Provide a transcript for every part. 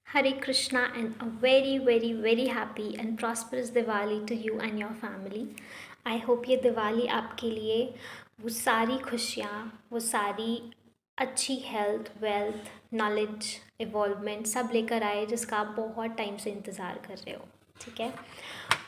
Hare Krishna and a very happy and prosperous Diwali to you and your family. I hope ये दिवाली आपके लिए वो सारी खुशियाँ, वो सारी अच्छी हेल्थ, वेल्थ, नॉलेज, इवॉल्वमेंट सब लेकर आए जिसका आप बहुत टाइम से इंतज़ार कर रहे हो। ठीक है,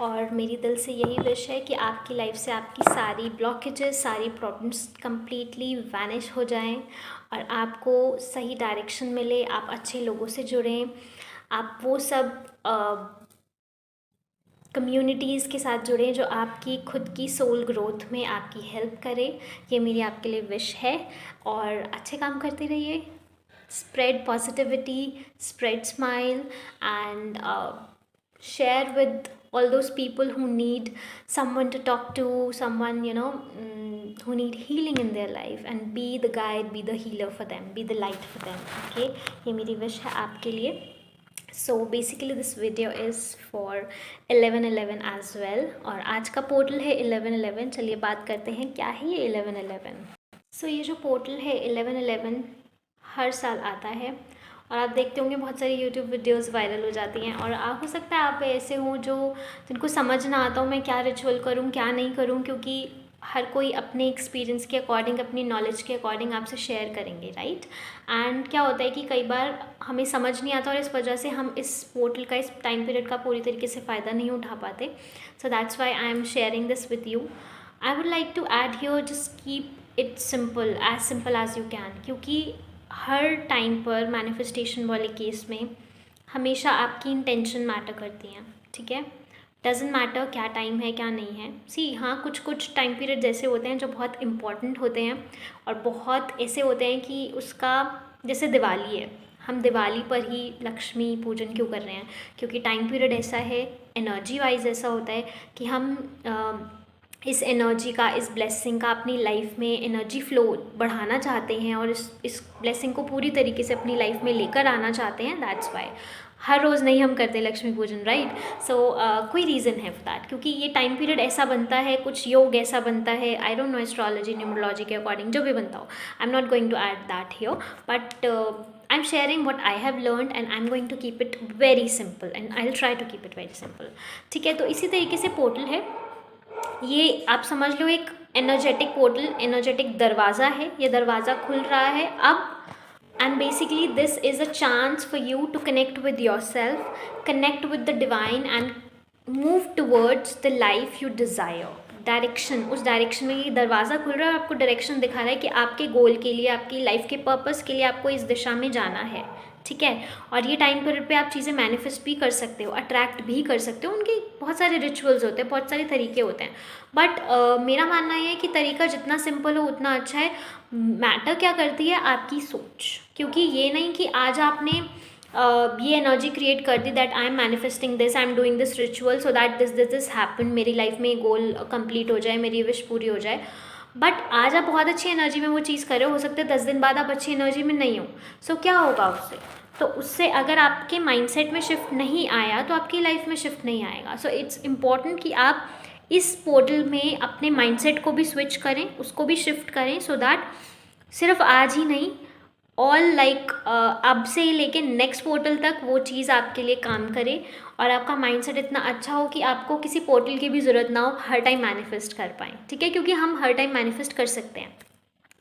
और मेरी दिल से यही विश है कि आपकी लाइफ से आपकी सारी ब्लॉकेजेस, सारी प्रॉब्लम्स कंप्लीटली वैनिश हो जाएं और आपको सही डायरेक्शन मिले, आप अच्छे लोगों से जुड़ें, आप वो सब कम्युनिटीज़ के साथ जुड़ें जो आपकी खुद की सोल ग्रोथ में आपकी हेल्प करे। ये मेरी आपके लिए विश है और अच्छे काम करते रहिए। Spread positivity, spread smile and share with all those people who need someone to talk to, someone who need healing in their life, and be the guide, be the healer for them, be the light for them. Okay, ये मेरी wish है आपके लिए. So basically this video is for 11/11 as well, और आज का portal है 11/11. चलिए बात करते हैं क्या है ये 11/11. So ये जो पोर्टल है 11/11 हर साल आता है और आप देखते होंगे बहुत सारी यूट्यूब वीडियोस वायरल हो जाती हैं, और हो सकता है आप ऐसे हों जो जिनको समझ ना आता हो मैं क्या रिचुअल करूं क्या नहीं करूं, क्योंकि हर कोई अपने एक्सपीरियंस के अकॉर्डिंग, अपनी नॉलेज के अकॉर्डिंग आपसे शेयर करेंगे, राइट. एंड क्या होता है कि कई बार हमें समझ नहीं आता और इस वजह से हम इस पोर्टल का, इस टाइम पीरियड का पूरी तरीके से फ़ायदा नहीं उठा पाते. So that's why I am sharing this with you. I would like to add here, just keep it simple as you can, क्योंकि हर टाइम पर मैनिफेस्टेशन वाले केस में हमेशा आपकी इंटेंशन मैटर करती हैं. ठीक है, डजेंट मैटर क्या टाइम है क्या नहीं है. सी हाँ, कुछ टाइम पीरियड जैसे होते हैं जो बहुत इम्पॉर्टेंट होते हैं और बहुत ऐसे होते हैं कि उसका, जैसे दिवाली है, हम दिवाली पर ही लक्ष्मी पूजन क्यों कर रहे हैं, क्योंकि टाइम पीरियड ऐसा है, एनर्जी वाइज ऐसा होता है कि हम इस एनर्जी का, इस ब्लेसिंग का अपनी लाइफ में एनर्जी फ्लो बढ़ाना चाहते हैं और इस ब्लेसिंग को पूरी तरीके से अपनी लाइफ में लेकर आना चाहते हैं. दैट्स वाई हर रोज़ नहीं हम करते लक्ष्मी पूजन, राइट. सो कोई रीज़न है फॉर दैट, क्योंकि ये टाइम पीरियड ऐसा बनता है, कुछ योग ऐसा बनता है. I don't know astrology, numerology के अकॉर्डिंग जो भी बनता हो. I am not going to add that here, but I am sharing what I have learned and I am going to keep it very simple and I will try to keep it very simple. ठीक है, तो इसी तरीके से portal है ये, आप समझ लो एक एनर्जेटिक पोर्टल, एनर्जेटिक दरवाज़ा है. ये दरवाज़ा खुल रहा है अब, and basically this is a chance for you to connect with your self, connect with the divine and move towards the life you desire. Direction, उस डायरेक्शन में ये दरवाज़ा खुल रहा है और आपको डायरेक्शन दिखा रहा है कि आपके गोल के लिए, आपकी लाइफ के पर्पस के लिए आपको इस दिशा में जाना है. ठीक है, और ये टाइम पीरियड पे आप चीज़ें मैनिफेस्ट भी कर सकते हो, अट्रैक्ट भी कर सकते हो. उनके बहुत सारे रिचुअल्स होते हैं, बहुत सारे तरीके होते हैं, बट मेरा मानना ये है कि तरीका जितना सिंपल हो उतना अच्छा है. मैटर क्या करती है आपकी सोच, क्योंकि ये नहीं कि आज आपने ये एनर्जी क्रिएट कर दी that I am manifesting this, I am doing this ritual so that this happen, मेरी लाइफ में गोल कंप्लीट हो जाए, मेरी विश पूरी हो जाए. बट आज आप बहुत अच्छी एनर्जी में वो चीज़ कर रहे हो सकता है 10 दिन बाद आप अच्छी एनर्जी में नहीं हो. सो क्या होगा उससे, तो उससे अगर आपके माइंडसेट में शिफ्ट नहीं आया तो आपकी लाइफ में शिफ्ट नहीं आएगा. सो इट्स इम्पॉर्टेंट कि आप इस पोर्टल में अपने माइंडसेट को भी स्विच करें, उसको भी शिफ्ट करें, सो दैट सिर्फ आज ही नहीं, ऑल लाइक अब से लेके नेक्स्ट पोर्टल तक वो चीज़ आपके लिए काम करे और आपका माइंडसेट इतना अच्छा हो कि आपको किसी पोर्टल की भी ज़रूरत ना हो, हर टाइम मैनिफेस्ट कर पाएँ. ठीक है, क्योंकि हम हर टाइम मैनिफेस्ट कर सकते हैं,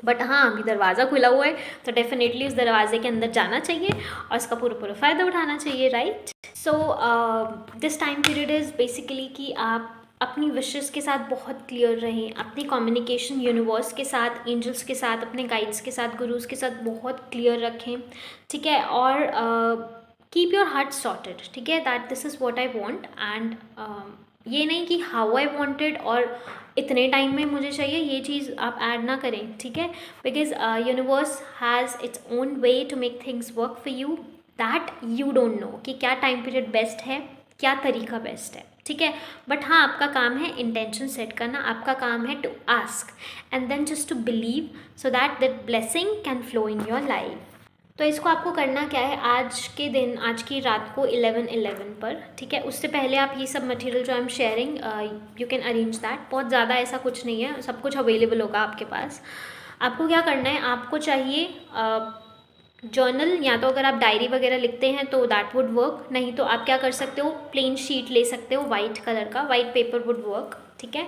बट हाँ अभी दरवाज़ा खुला हुआ है तो डेफिनेटली उस दरवाजे के अंदर जाना चाहिए और इसका पूरा फ़ायदा उठाना चाहिए, right. So this time period is basically कि आप अपनी विशेस के साथ बहुत क्लियर रहें, अपनी कम्युनिकेशन यूनिवर्स के साथ, एंजल्स के साथ, अपने गाइड्स के साथ, गुरुज के साथ बहुत क्लियर रखें. ठीक है, और कीप योर हार्ट सॉर्टेड. ठीक है, that this is what I want, and ये नहीं कि हाउ आई वांटेड और इतने टाइम में मुझे चाहिए, ये चीज़ आप ऐड ना करें. ठीक है, because universe has its own way to make things work for you, that you don't know कि क्या टाइम पीरियड बेस्ट है, क्या तरीका बेस्ट है. ठीक है, बट हाँ आपका काम है इंटेंशन सेट करना, आपका काम है to ask and then just to believe so that that blessing can flow in your life. तो इसको आपको करना क्या है, आज के दिन, आज की रात को 11/11 पर. ठीक है, उससे पहले आप ये सब मटेरियल जो आई am sharing you can arrange that. बहुत ज़्यादा ऐसा कुछ नहीं है, सब कुछ अवेलेबल होगा आपके पास. आपको क्या करना है, आपको चाहिए जर्नल, या तो अगर आप डायरी वगैरह लिखते हैं तो दैट वुड वर्क, नहीं तो आप क्या कर सकते हो, प्लेन शीट ले सकते हो वाइट कलर का, वाइट पेपर वुड वर्क, ठीक है।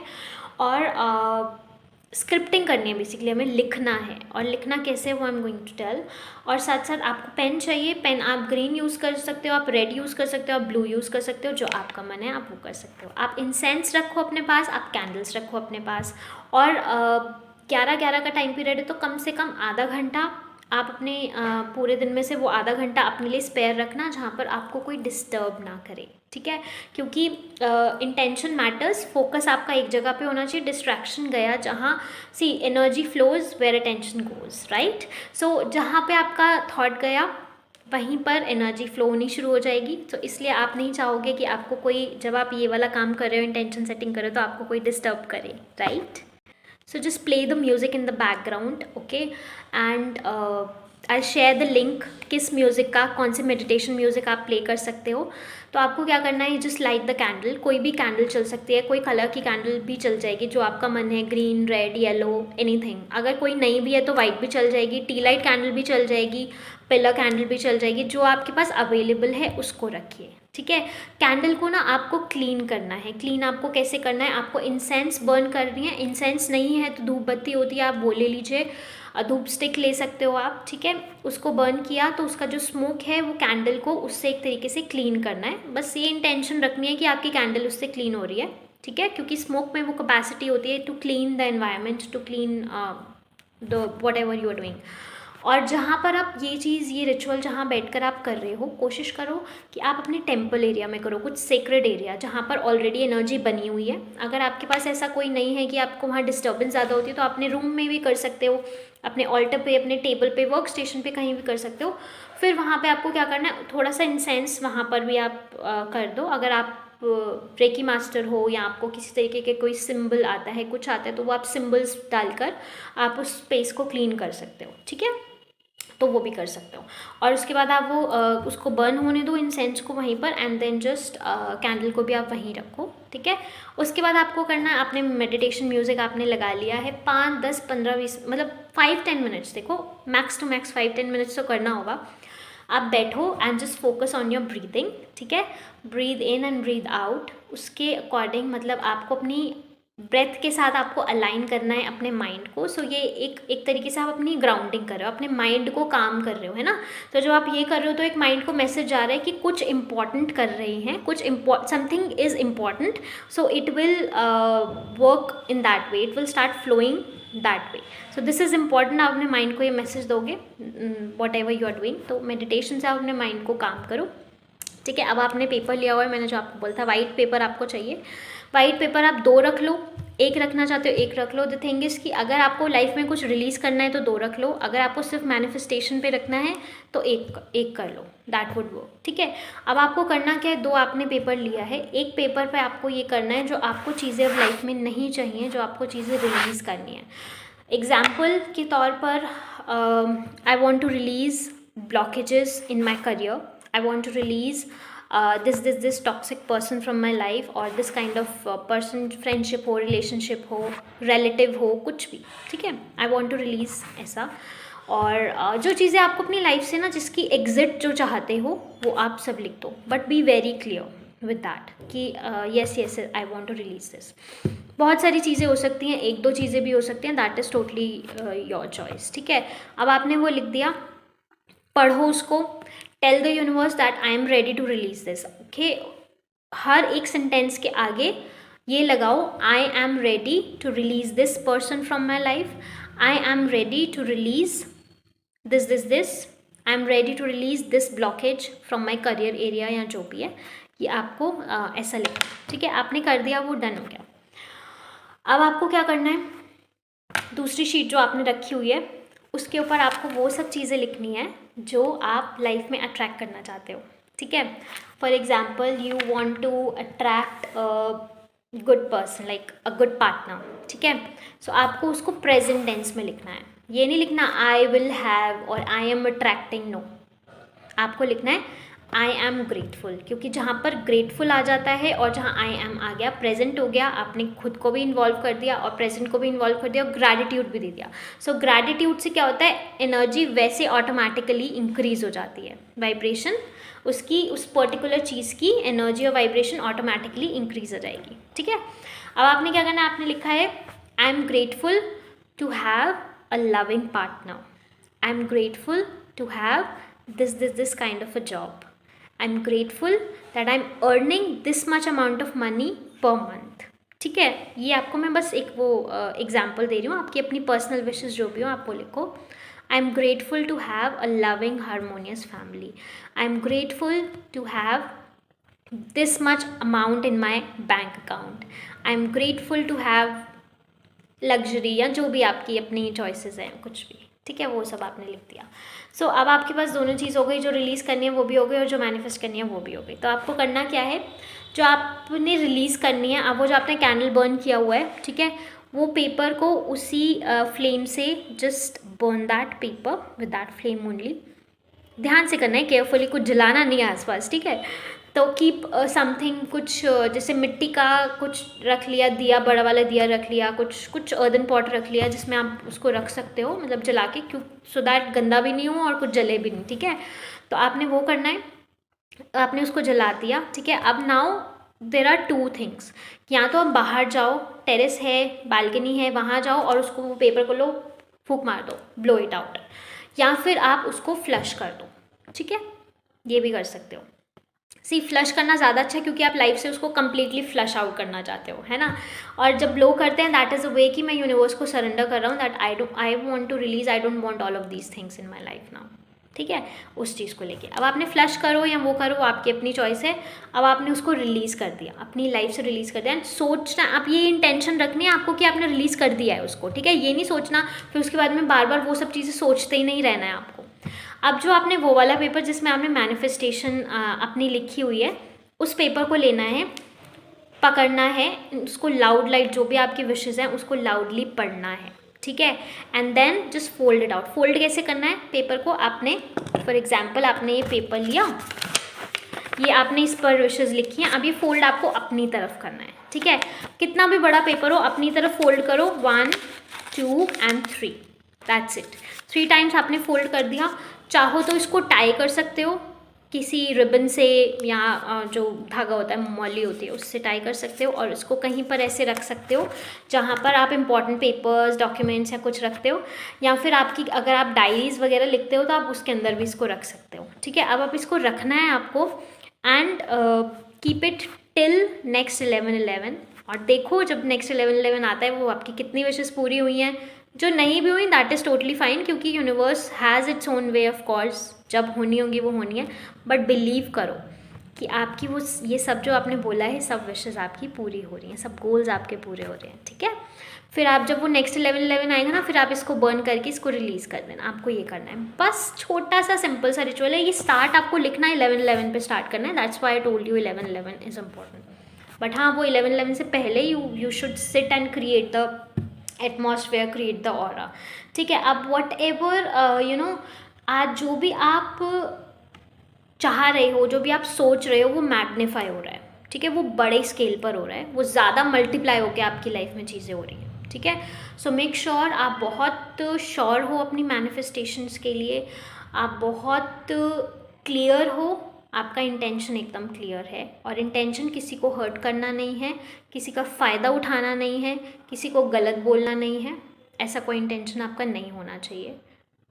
और स्क्रिप्टिंग करनी है, बेसिकली हमें लिखना है, और लिखना कैसे वो I am going to tell. और साथ साथ आपको पेन चाहिए, पेन आप ग्रीन यूज़ कर सकते हो, आप रेड यूज़ कर सकते हो, आप ब्लू यूज़ कर सकते हो, जो आपका मन है आप वो कर सकते हो। आप इंसेंस रखो अपने पास, आप कैंडल्स रखो अपने पास। और 11-11 का टाइम पीरियड है, तो कम से कम आधा घंटा आप अपने पूरे दिन में से वो आधा घंटा अपने लिए स्पेयर रखना, जहाँ पर आपको कोई डिस्टर्ब ना करे, ठीक है। क्योंकि इंटेंशन मैटर्स, फोकस आपका एक जगह पे होना चाहिए, डिस्ट्रैक्शन गया जहाँ, see energy flows where attention goes, right. So जहाँ पे आपका थॉट गया वहीं पर एनर्जी फ्लो होनी शुरू हो जाएगी। तो इसलिए आप नहीं चाहोगे कि आपको कोई, जब आप ये वाला काम कर रहे हो, इंटेंशन सेटिंग कर रहे हो, तो आपको कोई डिस्टर्ब करे, right. So just play the music in the background, okay, and I'll share the link किस म्यूज़िक का, कौन से मेडिटेशन म्यूज़िक आप प्ले कर सकते हो। तो आपको क्या करना है, जस्ट लाइट द कैंडल, कोई भी कैंडल चल सकती है, कोई कलर की कैंडल भी चल जाएगी, जो आपका मन है, ग्रीन, रेड, येलो, एनीथिंग। अगर कोई नहीं भी है तो वाइट भी चल जाएगी, टी लाइट कैंडल भी चल जाएगी, पिलर कैंडल भी चल जाएगी, जो आपके पास अवेलेबल है उसको रखिए, ठीक है। कैंडल को ना आपको क्लीन करना है। क्लीन आपको कैसे करना है, आपको इंसेंस बर्न करनी है। इंसेंस नहीं है तो धूप बत्ती होती है, आप वो ले लीजिए, धूप स्टिक ले सकते हो आप, ठीक है। उसको बर्न किया तो उसका जो स्मोक है वो कैंडल को उससे एक तरीके से क्लीन करना है। बस ये इंटेंशन रखनी है कि आपकी कैंडल उससे क्लीन हो रही है, ठीक है। क्योंकि स्मोक में वो कैपेसिटी होती है to clean the environment, to clean the whatever you are doing. और जहाँ पर आप ये चीज़, ये रिचुअल जहाँ बैठकर आप कर रहे हो, कोशिश करो कि आप अपने टेम्पल एरिया में करो, कुछ सेक्रेड एरिया जहाँ पर ऑलरेडी एनर्जी बनी हुई है। अगर आपके पास ऐसा कोई नहीं है कि आपको वहाँ डिस्टर्बेंस ज़्यादा होती है, तो अपने रूम में भी कर सकते हो, अपने ऑल्टर पे, अपने टेबल पे, वर्क स्टेशन पे, कहीं भी कर सकते हो। फिर वहाँ पे आपको क्या करना है, थोड़ा सा इंसेंस वहाँ पर भी आप कर दो। अगर आप रेकी मास्टर हो या आपको किसी तरीके के कोई सिंबल आता है, कुछ आता है, तो वो आप सिंबल्स डालकर आप उस स्पेस को क्लीन कर सकते हो, ठीक है। तो वो भी कर सकते हो। और उसके बाद आप वो उसको बर्न होने दो, इंसेंस को वहीं पर, एंड देन जस्ट कैंडल को भी आप वहीं रखो, ठीक है। उसके बाद आपको करना है, आपने मेडिटेशन म्यूज़िक आपने लगा लिया है, 5, 10, 15, 20, मतलब 5-10 मिनट्स, देखो मैक्स टू मैक्स 5-10 मिनट्स तो करना होगा। आप बैठो and just focus on your breathing, ठीक है। Breathe in and breathe out, उसके अकॉर्डिंग, मतलब आपको अपनी ब्रेथ के साथ आपको अलाइन करना है अपने माइंड को। सो ये एक तरीके से आप अपनी ग्राउंडिंग कर रहे हो, अपने माइंड को काम कर रहे हो, है ना। तो जब आप ये कर रहे हो तो एक माइंड को मैसेज जा रहा है कि कुछ इंपॉर्टेंट कर रहे हैं, कुछ something is important, so it will work in that way, it will start flowing that way. So this is important. आप अपने माइंड को ये मैसेज दोगे whatever you are doing. तो मेडिटेशन से आप अपने माइंड को काम करो, ठीक है। अब आपने पेपर लिया हुआ है, मैंने जो आपको बोला था, वाइट पेपर आपको चाहिए। वाइट पेपर आप 2 रख लो, एक रखना चाहते हो 1 रख लो। द थिंग इज़ कि अगर आपको लाइफ में कुछ रिलीज़ करना है तो 2 रख लो, अगर आपको सिर्फ मैनिफेस्टेशन पे रखना है तो एक कर लो, दैट वुड वर्क, ठीक है। अब आपको करना क्या है, 2 आपने पेपर लिया है, एक पेपर पे आपको ये करना है जो आपको चीज़ें अब लाइफ में नहीं चाहिए, जो आपको चीज़ें रिलीज़ करनी है। एग्जाम्पल के तौर पर I want to release blockages in my career, I want to release this toxic person from my life, और this kind of person, friendship हो, relationship हो, relative हो, कुछ भी, ठीक है। I want to release ऐसा। और जो चीज़ें आपको अपनी लाइफ से ना, जिसकी एग्जिट जो चाहते हो, वो आप सब लिख दो, but be very clear with that कि yes yes I want to release this. बहुत सारी चीज़ें हो सकती हैं, 1-2 चीज़ें भी हो सकती हैं, that is totally your choice, ठीक है। अब आपने वो लिख दिया, पढ़ो उसको, tell the universe that I am ready to release this, okay. हर एक सेंटेंस के आगे ये लगाओ, I am ready to release this person from my life, I am ready to release this, I am ready to release this blockage from my career area, या जो भी है, ये आपको ऐसा लिखना, ठीक है। आपने कर दिया, वो डन हो गया। अब आपको क्या करना है, दूसरी शीट जो आपने रखी हुई है उसके ऊपर आपको वो सब चीज़ें लिखनी है जो आप लाइफ में अट्रैक्ट करना चाहते हो, ठीक है। For example, you want to attract a good person, like a good partner, ठीक है। सो आपको उसको प्रेजेंट टेंस में लिखना है, ये नहीं लिखना आई विल हैव और आई एम अट्रैक्टिंग, नो। आपको लिखना है आई एम ग्रेटफुल, क्योंकि जहाँ पर ग्रेटफुल आ जाता है और जहाँ आई एम आ गया, प्रेजेंट हो गया, आपने खुद को भी इन्वॉल्व कर दिया और प्रेजेंट को भी इन्वॉल्व कर दिया और ग्रैटिट्यूड भी दे दिया। सो ग्रैटिट्यूड से क्या होता है, एनर्जी वैसे ऑटोमेटिकली इंक्रीज हो जाती है, वाइब्रेशन उसकी, उस पर्टिकुलर चीज़ की एनर्जी और वाइब्रेशन ऑटोमेटिकली इंक्रीज हो जाएगी। ठीक है, अब आपने क्या करना है, आपने लिखा है I am grateful to have a loving partner, I am grateful to have this kind of a job, I'm grateful that I'm earning this much amount of money per month। ठीक है, ये आपको मैं बस एक वो एग्जाम्पल दे रही हूँ, आपकी अपनी पर्सनल विशेस जो भी हो आप वो लिखो। I am grateful to have a loving harmonious family, I am grateful to have this much amount in my bank account, I am grateful to have luxury, या जो भी आपकी अपनी चॉइसेस हैं कुछ भी। ठीक है, वो सब आपने लिख दिया। सो अब आपके पास दोनों चीज़ हो गई, जो रिलीज़ करनी है वो भी हो गई और जो मैनिफेस्ट करनी है वो भी हो गई। तो आपको करना क्या है, जो आपने रिलीज़ करनी है, अब वो जो आपने कैंडल बर्न किया हुआ है, ठीक है, वो पेपर को उसी फ्लेम से just burn that paper with that flame only. ध्यान से करना है, केयरफुली, कुछ जलाना नहीं है आसपास। ठीक है, तो कीप समथिंग, कुछ जैसे मिट्टी का कुछ रख लिया, दिया, बड़ा वाला दिया रख लिया, कुछ अर्दन पॉट रख लिया जिसमें आप उसको रख सकते हो, मतलब जला के, क्यों, सो दैट गंदा भी नहीं हो और कुछ जले भी नहीं। ठीक है, तो आपने वो करना है, आपने उसको जला दिया। ठीक है, अब now there are two things, या तो आप बाहर जाओ, टेरेस है, बालकनी है, वहाँ जाओ और उसको, वो पेपर को लो, फूंक मार दो, ब्लो इट आउट, या फिर आप उसको फ्लश कर दो। ठीक है, ये भी कर सकते हो। सी, फ्लश करना ज़्यादा अच्छा है क्योंकि आप लाइफ से उसको कम्प्लीटली फ्लश आउट करना चाहते हो, है ना। और जब ब्लो करते हैं, दैट इज़ अ वे कि मैं यूनिवर्स को सरेंडर कर रहा हूँ, that I want to release, I don't want all of these things in my life now. ठीक है, उस चीज़ को लेके अब आपने फ्लश करो या वो करो, आपकी अपनी चॉइस है। अब आपने उसको रिलीज़ कर दिया, अपनी लाइफ से रिलीज़ कर दिया। एंड सोचना, आप ये इंटेंशन रखनी है आपको कि आपने रिलीज़ कर दिया है उसको। ठीक है, ये नहीं सोचना फिर उसके बाद में बार बार वो सब चीज़ें सोचते ही नहीं रहना है आपको। अब जो आपने वो वाला पेपर जिसमें आपने मैनिफेस्टेशन अपनी लिखी हुई है, उस पेपर को लेना है, पकड़ना है, उसको लाउड लाइट, जो भी आपकी विशेस हैं उसको लाउडली पढ़ना है। ठीक है, and then just fold it out. Fold कैसे करना है, पेपर को आपने, फॉर एग्जाम्पल आपने ये पेपर लिया, ये आपने इस पर विशेस लिखी हैं, अब ये फोल्ड आपको अपनी तरफ करना है। ठीक है, कितना भी बड़ा पेपर हो अपनी तरफ फोल्ड करो, 1 2 and 3, दैट्स इट। 3 टाइम्स आपने फोल्ड कर दिया। चाहो तो इसको टाई कर सकते हो किसी रिबन से, या जो धागा होता है, मौली होती है, उससे टाई कर सकते हो, और इसको कहीं पर ऐसे रख सकते हो जहाँ पर आप इंपॉर्टेंट पेपर्स, डॉक्यूमेंट्स या कुछ रखते हो, या फिर आपकी, अगर आप डायरीज़ वगैरह लिखते हो तो आप उसके अंदर भी इसको रख सकते हो। ठीक है, अब आप इसको रखना है आपको, and keep it till next 11/11। और देखो जब नेक्स्ट 11/11 आता है वो आपकी कितनी विशेस पूरी हुई हैं। जो नहीं भी हुई, दैट इज़ टोटली फाइन, क्योंकि universe has its own way of course, जब होनी होंगी वो होनी है। बट बिलीव करो कि आपकी वो, ये सब जो आपने बोला है, सब विशेस आपकी पूरी हो रही हैं, सब गोल्स आपके पूरे हो रहे हैं। ठीक है, फिर आप जब वो नेक्स्ट 11/11 आएगा ना, फिर आप इसको बर्न करके इसको रिलीज़ कर देना। आपको ये करना है, बस छोटा सा सिंपल सा रिचुअल है। ये स्टार्ट आपको लिखना है 11/11 पे स्टार्ट करना है, that's why I told you 11/11 is important. But हाँ, वो 11/11 से पहले you should sit and create the atmosphere, create the aura. ठीक है, अब वट एवर यू नो, आज जो भी आप चाह रहे हो, जो भी आप सोच रहे हो, वो मैग्नीफाई हो रहा है। ठीक है, वो बड़े स्केल पर हो रहा है, वो ज़्यादा मल्टीप्लाई होकर आपकी लाइफ में चीज़ें हो रही हैं। ठीक है, सो मेक श्योर आप बहुत श्योर हो अपनी मैनिफेस्टेशंस के लिए, आप बहुत क्लियर हो, आपका इंटेंशन एकदम क्लियर है। और इंटेंशन किसी को हर्ट करना नहीं है, किसी का फ़ायदा उठाना नहीं है, किसी को गलत बोलना नहीं है, ऐसा कोई इंटेंशन आपका नहीं होना चाहिए।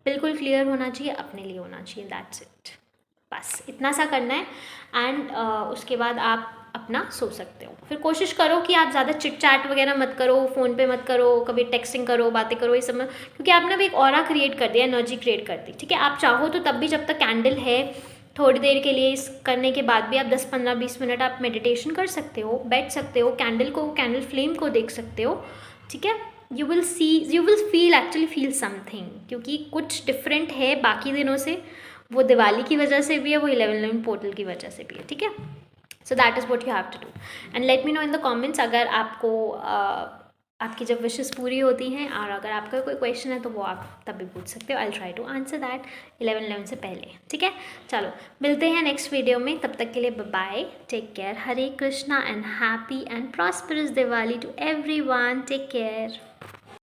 बिल्कुल क्लियर होना चाहिए, अपने लिए होना चाहिए, दैट्स इट। बस इतना सा करना है, एंड उसके बाद आप अपना सो सकते हो। फिर कोशिश करो कि आप ज़्यादा चिट चैट वगैरह मत करो, फ़ोन पे मत करो, कभी टेक्सटिंग करो, बातें करो, ये सब मत, क्योंकि आपने भी एक ऑरा क्रिएट कर दिया, एनर्जी क्रिएट कर दी। ठीक है, आप चाहो तो तब भी, जब तक कैंडल है, थोड़ी देर के लिए, इस करने के बाद भी आप 10 15 20 मिनट आप मेडिटेशन कर सकते हो, बैठ सकते हो, कैंडल को, कैंडल फ्लेम को देख सकते हो। ठीक है, you will feel, actually feel something, क्योंकि कुछ डिफरेंट है बाकी दिनों से। वो दिवाली की वजह से भी है, वो 11/11 पोर्टल की वजह से भी है। ठीक है, so that is what you have to do, and let me know in the comments अगर आपको आपकी जब विशेस पूरी होती हैं, और अगर आपका कोई क्वेश्चन है तो वो आप तब भी पूछ सकते हो। I try to answer that 11/11 से पहले, ठीक है। चलो मिलते हैं नेक्स्ट वीडियो में, तब तक के लिए bye, take care, Hare Krishna and happy and prosperous Diwali to everyone, take care.